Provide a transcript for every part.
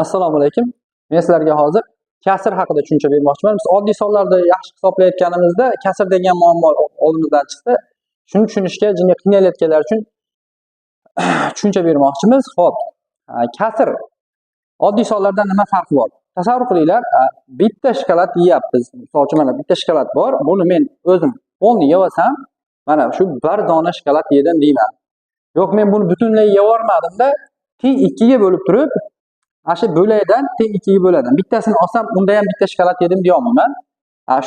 Assalomu alaykum. Men sizlarga hozir kasr haqida tushuncha bermoqchiman. Biz oddiy sonlarda yaxshi hisoblayotganimizda kasr degan muammo oldimizdan chiqdi. Shuni tushunishga jinga qiynalayotganlar uchun tushuncha bermoqchimiz. Xo'p, kasr oddiy sonlardan nima farqi bor? Tasavvur qilinglar, bitta shokolad yeyapmiz. Misol uchun mana bitta shokolad bor. Buni men o'zim polni yeyolsam, mana shu bir dona shokolad yedim deyman. Yo'q, men buni butunlay yeyormadim-da, teng 2 ga bo'lib turib, ana shu bo'lakdan teng 2 ga bo'ladim. Bittasini olsam, unda ham bitta shokolad yedim deya olmayman.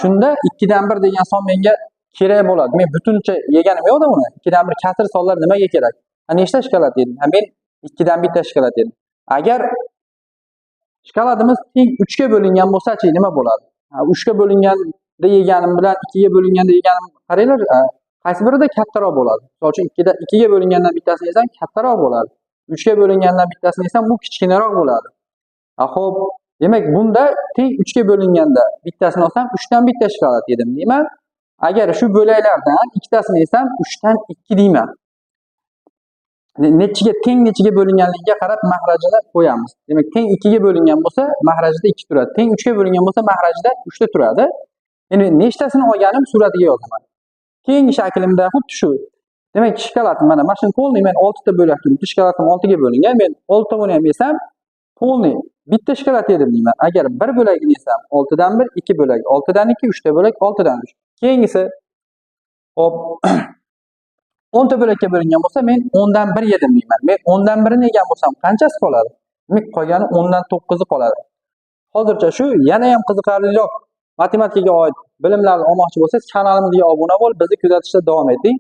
Shunda 2 dan 1 degan son menga kerak bo'ladi. Men butuncha yeganim yo'q-da uni. 2 dan 1 kasr sonlar nimaga kerak? Nechta shokolad yedim? Men 2 dan 1 shokolad yedim. Agar shokoladimiz teng 3 ga bo'lingan bo'lsa-chi, nima bo'ladi? 3 ga bo'linganda yeganim bilan 2 ga bo'linganda yeganim qaranglar, qaysi birida kattaroq bo'ladi? Misol uchun 2 ga bo'lingandan bittasini yesam kattaroq bo'ladi. 3 ga bo'lingandan bittasini yesam bu kichkinaroq bo'ladi. Xo'p, demak bunda teng 3 ga bo'linganda bittasini olsam 3 dan 1 shokolad yedim deyman. Agar shu bo'laklardan ikkitasini yesam 3 dan 2 deyman. Nechiga bo'linganligiga qarab mahrajini qo'yamiz. Demak, teng 2 ga bo'lingan bo'lsa, mahrajida 2 turadi. Teng 3 ga bo'lingan bo'lsa, mahrajida 3 ta turadi. Endi nechtasini olganim suratiga yozaman. Keyingi shaklimda xuddi shu. Demak, shokolad mana shu polni men 6 ta bo'lak turibdi. Shokoladim 6 ga bo'lingan. Men 6 tavoni ham yesam, polni bitta shokolad yedim deyman. Agar bir bo'lagini yesam, 6 dan 1, 2 bo'lak, 6 dan 2, 3 ta bo'lak, 6 dan 3. Keyingisi hop 10 ta bo'lakka bo'lingan bo'lsa, men 10 dan 1 yedim deyman. Men 10 dan 1 ni yegan bo'lsam, qanchasi qoladi? Demak, qolgani 10 dan 9 qoladi. Hozircha shu, yana ham qiziqarliroq matematikaga oid bilimlarni olmoqchi bo'lsangiz, kanalimizga obuna bo'lib, bizni kuzatishda davom eting.